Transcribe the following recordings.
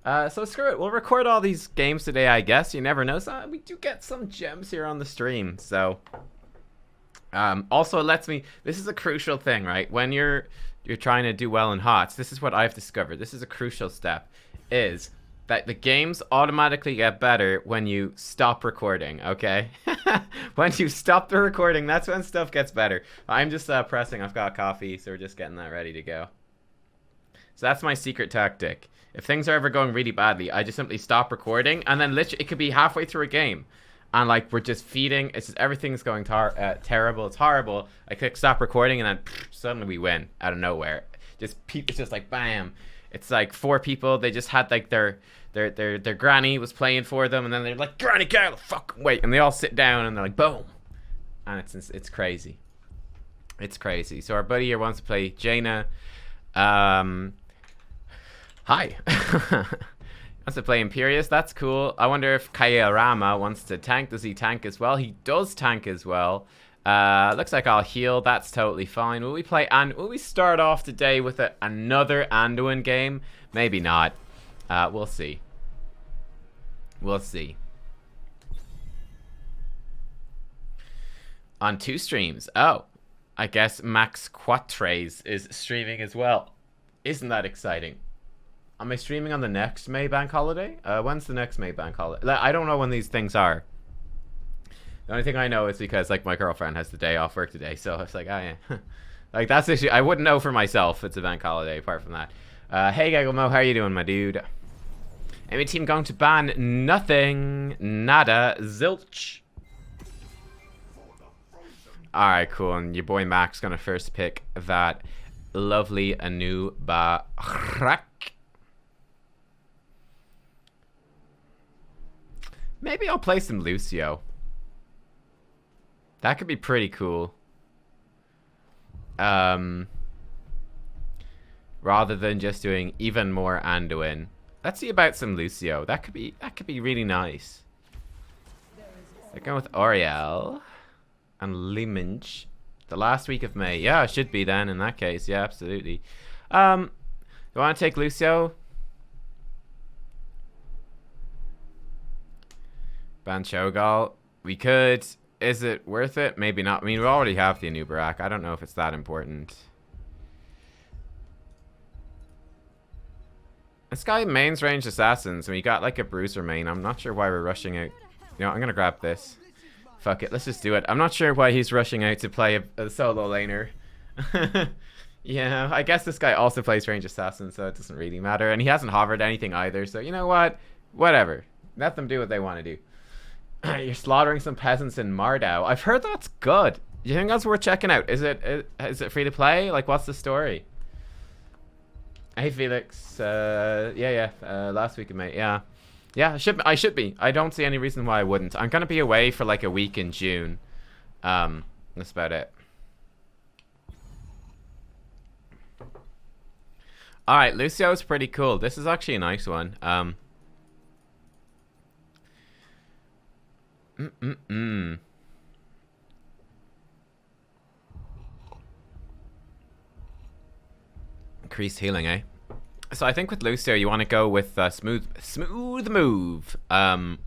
So screw it. We'll record all these games today, I guess. You never know. So we do get some gems here on the stream. So, also it lets me. This is a crucial thing, right? When you're trying to do well in HOTS, this is what I've discovered. This is a crucial step. Is that the games automatically get better when you stop recording, okay? When you stop the recording, that's when stuff gets better. I'm just pressing. I've got coffee, so we're just getting that ready to go. So that's my secret tactic. If things are ever going really badly, I just simply stop recording, and then literally it could be halfway through a game, and like we're just feeding. It's just everything's going terrible. It's horrible. I click stop recording, and then suddenly we win out of nowhere. It's just like bam. It's like 4 people. They just had like their granny was playing for them, and then they're like, "Granny, get out of the fucking way!" And they all sit down, and they're like, "Boom!" And it's crazy. It's crazy. So our buddy here wants to play Jaina. Hi. Wants to play Imperius. That's cool. I wonder if Kayarama wants to tank. Does he tank as well? He does tank as well. Looks like I'll heal. That's totally fine. Will we play and will we start off today with another Anduin game? Maybe not. We'll see. We'll see. On 2 streams. Oh, I guess Max Quatres is streaming as well. Isn't that exciting? Am I streaming on the next May bank holiday? When's the next May bank holiday? I don't know when these things are. The only thing I know is because like my girlfriend has the day off work today, so it's like, oh yeah. Like that's actually, I wouldn't know for myself it's a bank holiday apart from that. Hey Gagelmo, how are you doing, my dude? Any team going to ban? Nothing. Nada. Zilch. Alright, cool. And your boy Max gonna first pick that lovely Nubkeks. Maybe I'll play some Lucio. That could be pretty cool. Rather than just doing even more Anduin. Let's see about some Lucio. That could be really nice. They're going with Oriel and Liminch. The last week of May. Yeah, it should be then in that case. Yeah, absolutely. Do you want to take Lucio? Ban Cho'Gall. We could. Is it worth it? Maybe not. I mean, we already have the Anubarak. I don't know if it's that important. This guy mains ranged assassins, and we got like a bruiser main. I'm not sure why we're rushing out. You know, I'm gonna grab this. Fuck it, let's just do it. I'm not sure why he's rushing out to play a solo laner. Yeah, I guess this guy also plays ranged assassin, so it doesn't really matter. And he hasn't hovered anything either, so you know what? Whatever. Let them do what they want to do. You're slaughtering some peasants in Mardau. I've heard that's good. Do you think that's worth checking out? Is it free to play? Like, what's the story? Hey, Felix. Last week of May. Yeah. Yeah, I should be. I don't see any reason why I wouldn't. I'm going to be away for like a week in June. That's about it. Alright, Lucio's pretty cool. This is actually a nice one. Increased healing, eh? So I think with Lucio, you want to go with smooth move. Then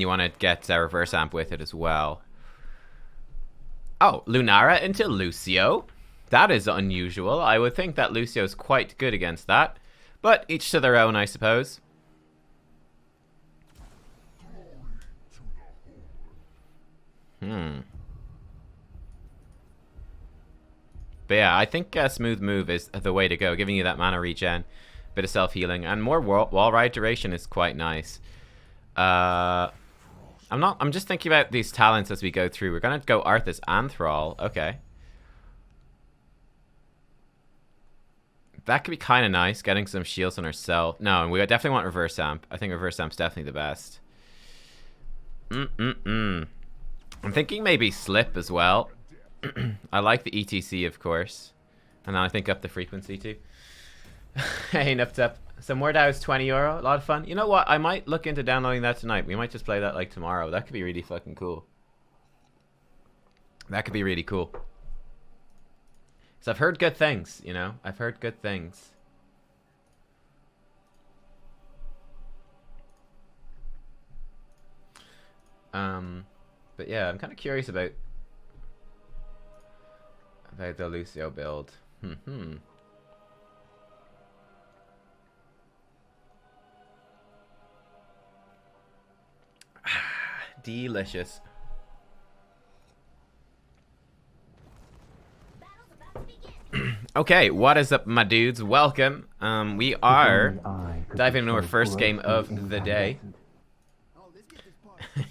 you want to get reverse amp with it as well. Oh, Lunara into Lucio. That is unusual. I would think that Lucio's quite good against that. But each to their own, I suppose. But yeah, I think smooth move is the way to go, giving you that mana regen, bit of self-healing, and more wall ride duration is quite nice. I'm just thinking about these talents as we go through. We're gonna go Arthas and Thrall. Okay. That could be kind of nice, getting some shields on ourselves. No, we definitely want reverse amp. I think reverse amp's definitely the best. I'm thinking maybe slip as well. I like the ETC, of course. And then I think up the frequency too. Hey, Nuptup. So Mordau is €20. A lot of fun. You know what? I might look into downloading that tonight. We might just play that like tomorrow. That could be really fucking cool. That could be really cool. So I've heard good things, you know? I've heard good things. But yeah, I'm kind of curious about the Lucio build. Delicious. Okay, what is up, my dudes? Welcome. We are diving into our first game of the day.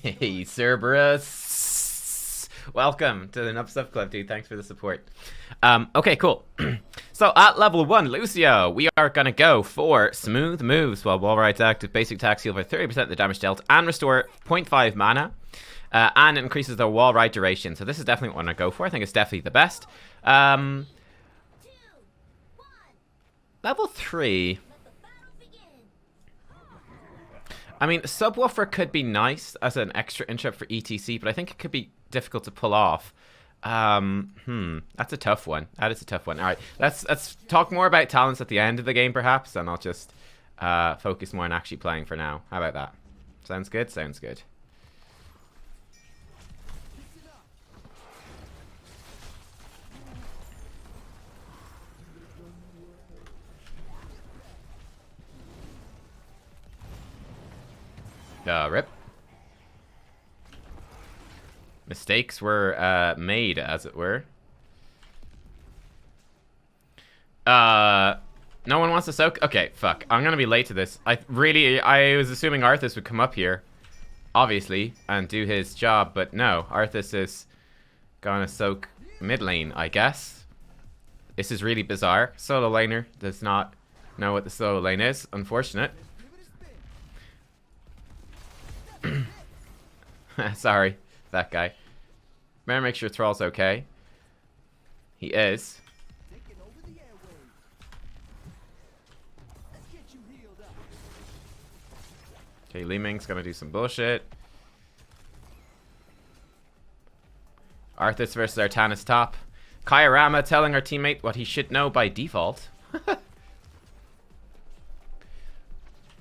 Hey, Cerberus. Welcome to the Nubkeks Club, dude. Thanks for the support. Okay, cool. So at level 1, Lucio, we are gonna go for smooth moves while wall ride's active. Basic attacks heal by 30% of the damage dealt and restore 0.5 mana. And it increases the wall ride duration. So this is definitely what I'm gonna go for. I think it's definitely the best. Level 3. I mean, Subwoofer could be nice as an extra interrupt for ETC, but I think it could be difficult to pull off. That's a tough one. That is a tough one. All right, let's talk more about talents at the end of the game, perhaps, and I'll just focus more on actually playing for now. How about that? Sounds good? Sounds good. Rip. Mistakes were made, as it were. No one wants to soak? Okay, fuck. I'm gonna be late to this. I was assuming Arthas would come up here, obviously, and do his job, but no. Arthas is gonna soak mid lane, I guess. This is really bizarre. Solo laner does not know what the solo lane is. Unfortunate. Sorry, that guy. Better make sure Thrall's okay. He is. Okay, Li Ming's gonna do some bullshit. Arthas versus Artanis top. Kayarama telling our teammate what he should know by default.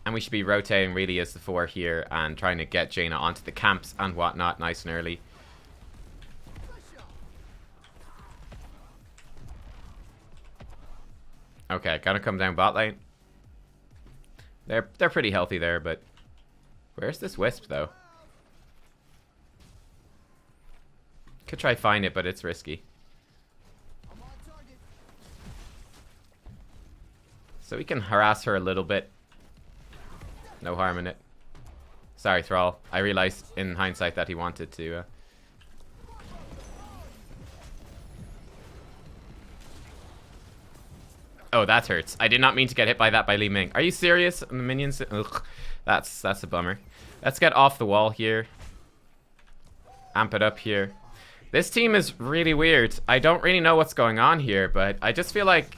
And we should be rotating really as the 4 here and trying to get Jaina onto the camps and whatnot nice and early. Okay, gotta come down bot lane. They're pretty healthy there, but where's this Wisp though? Could try find it, but it's risky. So we can harass her a little bit. No harm in it. Sorry, Thrall. I realized in hindsight that he wanted to. Oh, that hurts. I did not mean to get hit by that by Li Ming. Are you serious? The minions? Ugh. That's a bummer. Let's get off the wall here. Amp it up here. This team is really weird. I don't really know what's going on here, but I just feel like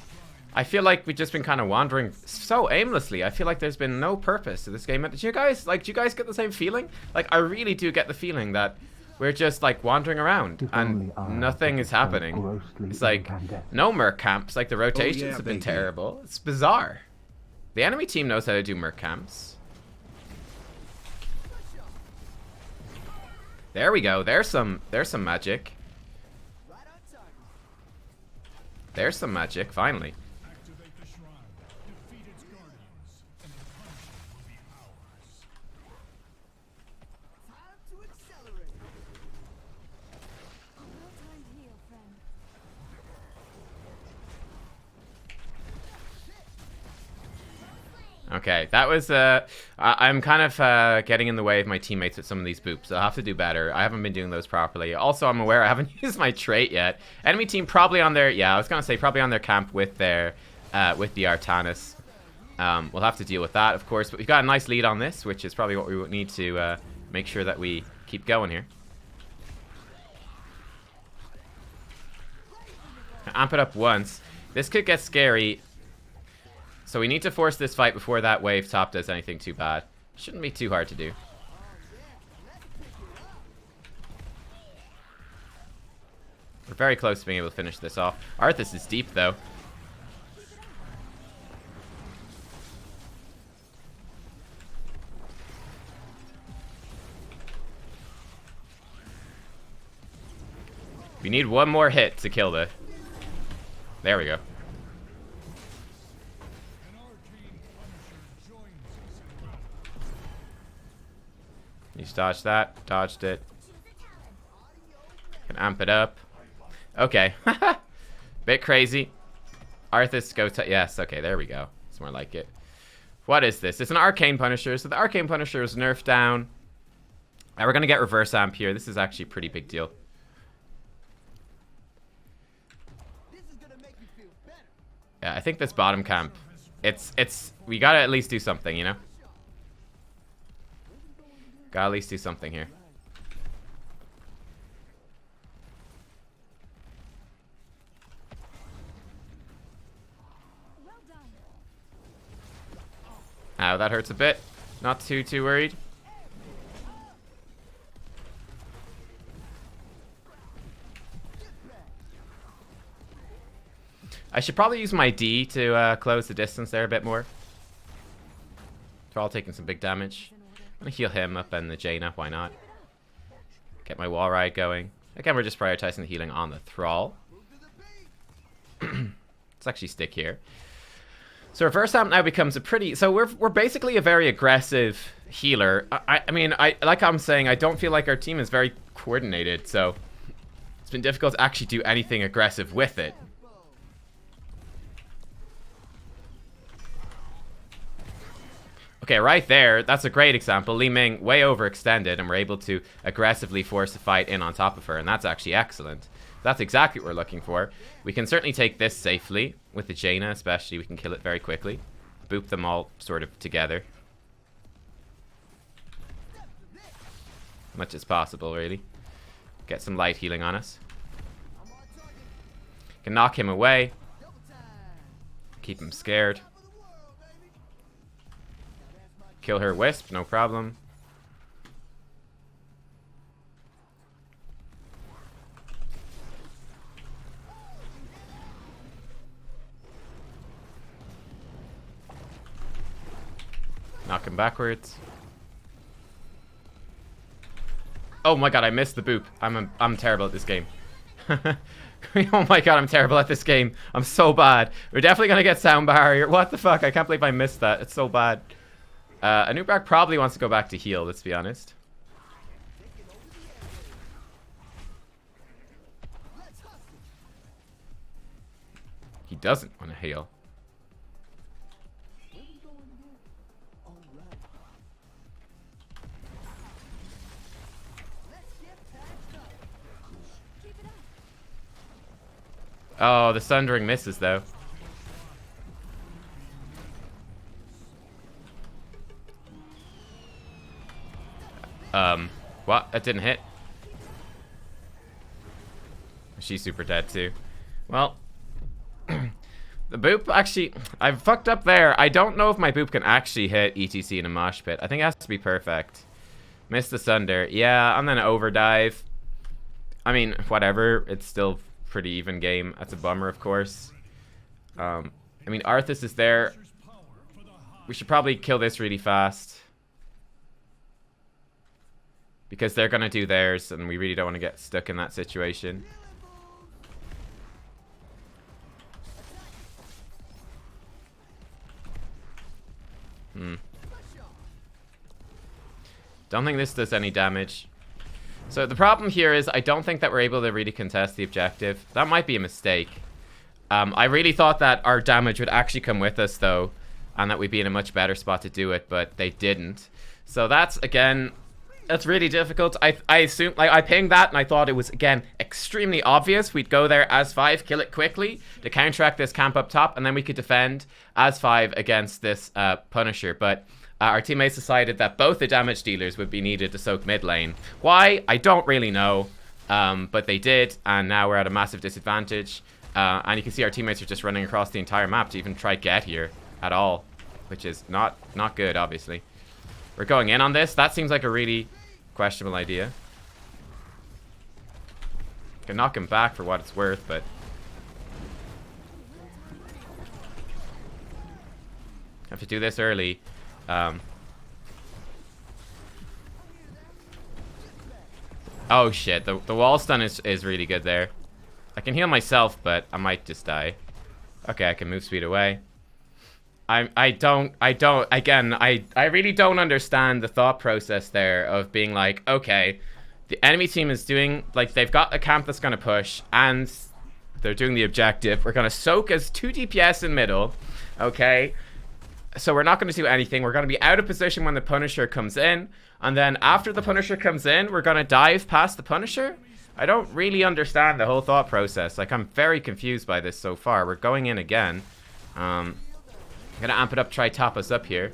we've just been kind of wandering so aimlessly. I feel like there's been no purpose to this game. Do you guys get the same feeling? Like, I really do get the feeling that we're just like wandering around and nothing is happening. It's like no merc camps. Like the rotations have been terrible. It's bizarre. The enemy team knows how to do merc camps. There we go. There's some magic. There's some magic, finally. Okay, that was, I'm kind of getting in the way of my teammates with some of these boops. I'll have to do better. I haven't been doing those properly. Also, I'm aware I haven't used my trait yet. Enemy team probably on their, yeah, I was going to say probably on their camp with their, with the Artanis. We'll have to deal with that, of course. But we've got a nice lead on this, which is probably what we need to make sure that we keep going here. Amp it up once. This could get scary. So we need to force this fight before that wave top does anything too bad. Shouldn't be too hard to do. We're very close to being able to finish this off. Arthas is deep though. We need one more hit to kill the... There we go. You dodged that. Dodged it. Can amp it up. Okay. Bit crazy. Arthas go to... Yes, okay, there we go. It's more like it. What is this? It's an Arcane Punisher. So the Arcane Punisher is nerfed down. We're going to get reverse amp here. This is actually a pretty big deal. Yeah, I think this bottom camp, we gotta at least do something, you know? Gotta at least do something here. Ow, that hurts a bit. Not too worried. I should probably use my D to close the distance there a bit more. They're all taking some big damage. I'm gonna heal him up and the Jaina, why not? Get my wall ride going. Again, we're just prioritizing the healing on the Thrall. Let's actually stick here. So reverse amp now becomes a pretty... So we're basically a very aggressive healer. I mean, like I'm saying, I don't feel like our team is very coordinated, so it's been difficult to actually do anything aggressive with it. Okay, right there, that's a great example. Li Ming way overextended, and we're able to aggressively force the fight in on top of her, and that's actually excellent. That's exactly what we're looking for. We can certainly take this safely, with the Jaina especially. We can kill it very quickly. Boop them all sort of together. As much as possible, really. Get some light healing on us. Can knock him away. Keep him scared. Kill her Wisp, no problem. Knock him backwards. Oh my god, I missed the boop. I'm terrible at this game. Oh my god, I'm terrible at this game. I'm so bad. We're definitely gonna get sound barrier. What the fuck? I can't believe I missed that. It's so bad. Nubkeks probably wants to go back to heal, let's be honest. He doesn't want to heal. Oh, the Sundering misses, though. What? That didn't hit. She's super dead, too. Well, the boop actually... I fucked up there. I don't know if my boop can actually hit ETC in a mosh pit. I think it has to be perfect. Missed the Sunder. Yeah, I'm gonna overdive. I mean, whatever. It's still pretty even game. That's a bummer, of course. I mean, Arthas is there. We should probably kill this really fast. Because they're gonna do theirs, and we really don't want to get stuck in that situation. Don't think this does any damage. So the problem here is I don't think that we're able to really contest the objective. That might be a mistake. I really thought that our damage would actually come with us, though, and that we'd be in a much better spot to do it, but they didn't. So that's, again... That's really difficult. I assume, like, I pinged that and I thought it was, again, extremely obvious. We'd go there as 5, kill it quickly to counteract this camp up top, and then we could defend as 5 against this Punisher. But our teammates decided that both the damage dealers would be needed to soak mid lane. Why? I don't really know. But they did, and now we're at a massive disadvantage. And you can see our teammates are just running across the entire map to even try get here at all, which is not good, obviously. We're going in on this. That seems like a really questionable idea. Can knock him back for what it's worth, but have to do this early. Oh shit, the wall stun is really good there. I can heal myself, but I might just die. Okay, I can move speed away. I really don't understand the thought process there of being like, okay, the enemy team is doing, like, they've got a camp that's gonna push, and they're doing the objective. We're gonna soak as 2 DPS in middle, okay? So we're not gonna do anything. We're gonna be out of position when the Punisher comes in, and then after the Punisher comes in, we're gonna dive past the Punisher? I don't really understand the whole thought process. Like, I'm very confused by this so far. We're going in again. I'm gonna amp it up, try top us up here.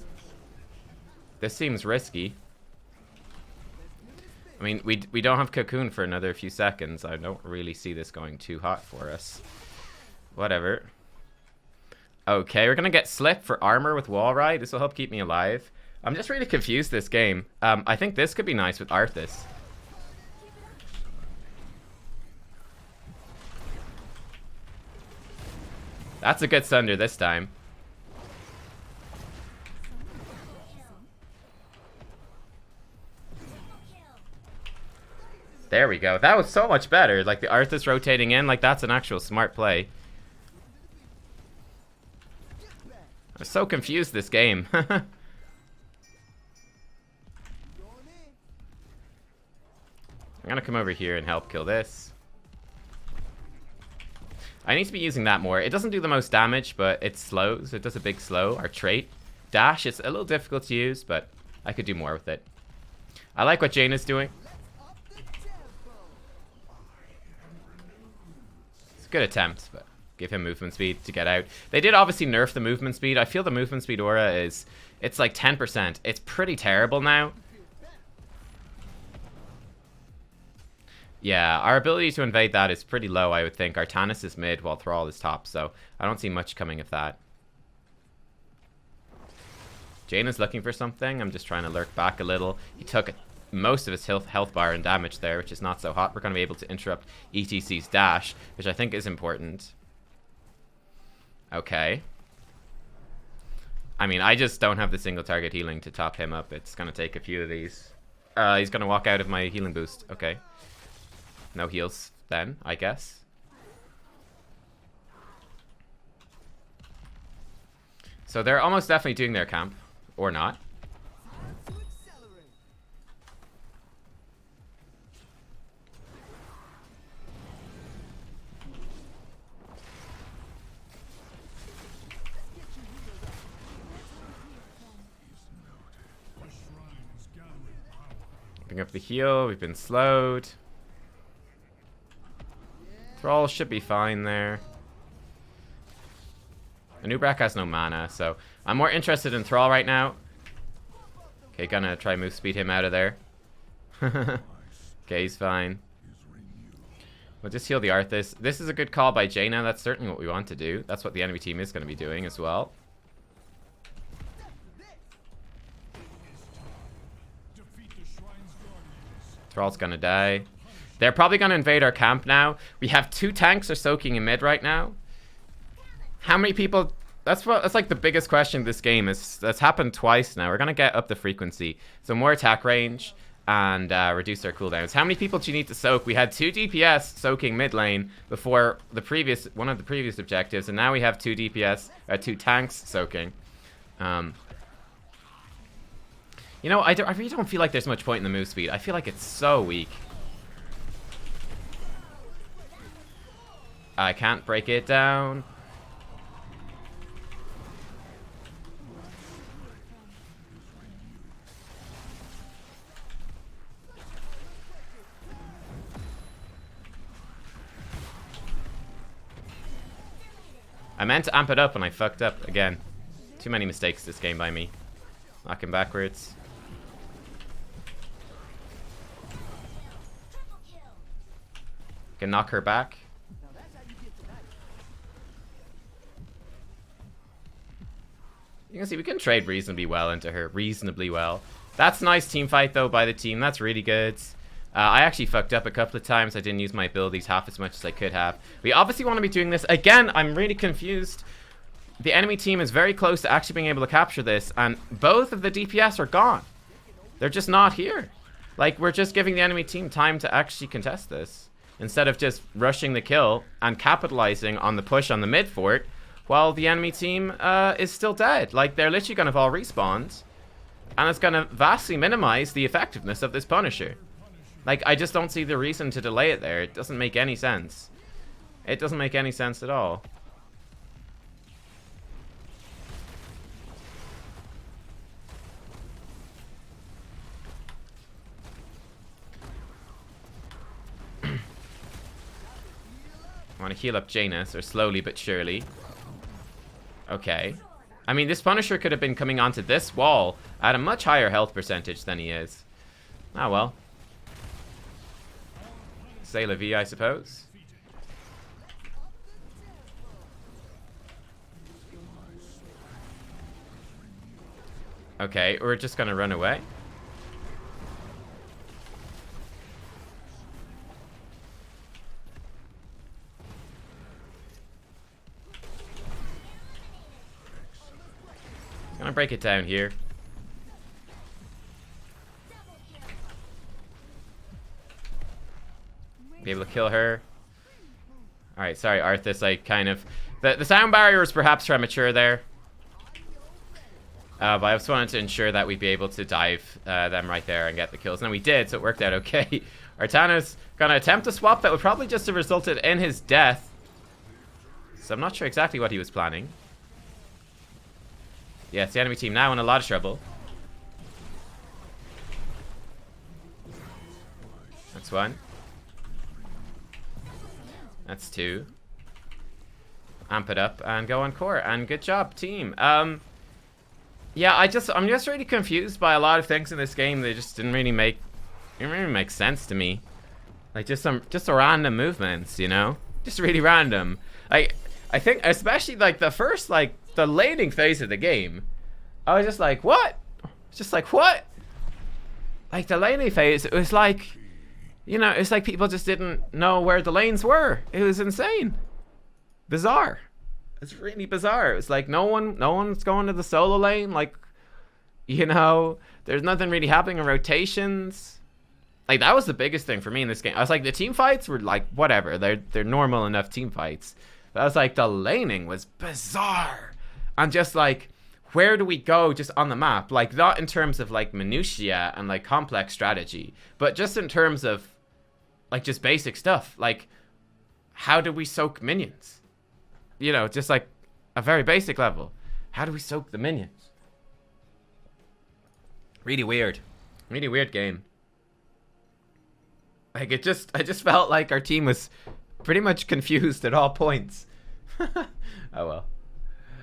This seems risky. I mean, we don't have Cocoon for another few seconds. I don't really see this going too hot for us. Whatever. Okay, we're gonna get Slip for armor with Wall Ride. This will help keep me alive. I'm just really confused this game. I think this could be nice with Arthas. That's a good Sunder this time. There we go. That was so much better. Like, the Arthas rotating in, like, that's an actual smart play. I'm so confused this game. I'm gonna come over here and help kill this. I need to be using that more. It doesn't do the most damage, but it slows. It does a big slow. Our trait. Dash is a little difficult to use, but I could do more with it. I like what Jaina's doing. Good attempt, but give him movement speed to get out. They did obviously nerf the movement speed. I feel the movement speed aura is, it's like 10%. It's pretty terrible now. Yeah, our ability to invade that is pretty low, I would think. Artanis is mid while Thrall is top, so I don't see much coming of that. Jaina's looking for something. I'm just trying to lurk back a little. He took most of his health bar and damage there, which is not so hot. We're going to be able to interrupt ETC's dash, which I think is important. Okay. I mean, I just don't have the single target healing to top him up. It's going to take a few of these. He's going to walk out of my healing boost. Okay. No heals then, I guess. So they're almost definitely doing their camp. Or not. Bring up the heal. We've been slowed. Thrall should be fine there. Nubkeks has no mana, so I'm more interested in Thrall right now. Okay, gonna try move speed him out of there. Okay, he's fine. We'll just heal the Arthas. This is a good call by Jaina. That's certainly what we want to do. That's what the enemy team is going to be doing as well. Thrall's gonna die. They're probably gonna invade our camp now. We have 2 tanks are soaking in mid right now. How many people? That's like the biggest question of this game is. That's happened twice now. We're gonna get up the frequency, so more attack range and reduce our cooldowns. How many people do you need to soak? We had 2 DPS soaking mid lane before one of the previous objectives, and now we have 2 DPS, 2 tanks soaking. You know, I really don't feel like there's much point in the move speed. I feel like it's so weak. I can't break it down. I meant to amp it up and I fucked up again. Too many mistakes this game by me. Knocking backwards. Can knock her back. You can see we can trade reasonably well into her. Reasonably well. That's a nice team fight though by the team. That's really good. I actually fucked up a couple of times. I didn't use my abilities half as much as I could have. We obviously want to be doing this. Again, I'm really confused. The enemy team is very close to actually being able to capture this, and both of the DPS are gone. They're just not here. Like, we're just giving the enemy team time to actually contest this, instead of just rushing the kill and capitalizing on the push on the mid fort, while the enemy team is still dead. Like, they're literally going to have all respawned, and it's going to vastly minimize the effectiveness of this Punisher. Like, I just don't see the reason to delay it there. It doesn't make any sense. It doesn't make any sense at all. I want to heal up Janus, or slowly but surely. Okay. I mean, this Punisher could have been coming onto this wall at a much higher health percentage than he is. Ah, well. C'est la vie, I suppose. Okay, we're just gonna run away. Gonna break it down here. Be able to kill her. Alright, sorry, Arthas, I kind of... The sound barrier was perhaps premature there. But I just wanted to ensure that we'd be able to dive them right there and get the kills. And we did, so it worked out okay. Artana's gonna attempt a swap that would probably just have resulted in his death. So I'm not sure exactly what he was planning. Yeah, it's the enemy team now in a lot of trouble. That's one. That's two. Amp it up and go on core. And good job, team. Yeah, I'm just really confused by a lot of things in this game. They just didn't really make sense to me. Like just random movements, you know? Just really random. Like I think especially like the first the laning phase of the game, I was just like, what? Just like, what? Like the laning phase, it was like, you know, it's like people just didn't know where the lanes were. It was insane. Bizarre. It's really bizarre. It was like no one's going to the solo lane. Like, you know, there's nothing really happening in rotations. Like that was the biggest thing for me in this game. I was like, the team fights were like whatever. They're normal enough team fights. But I was like, the laning was bizarre. And just like, where do we go just on the map? Like not in terms of like minutiae and like complex strategy, but just in terms of like just basic stuff. Like, how do we soak minions? You know, just like a very basic level. How do we soak the minions? Really weird. Really weird game. Like I just felt like our team was pretty much confused at all points. Oh well.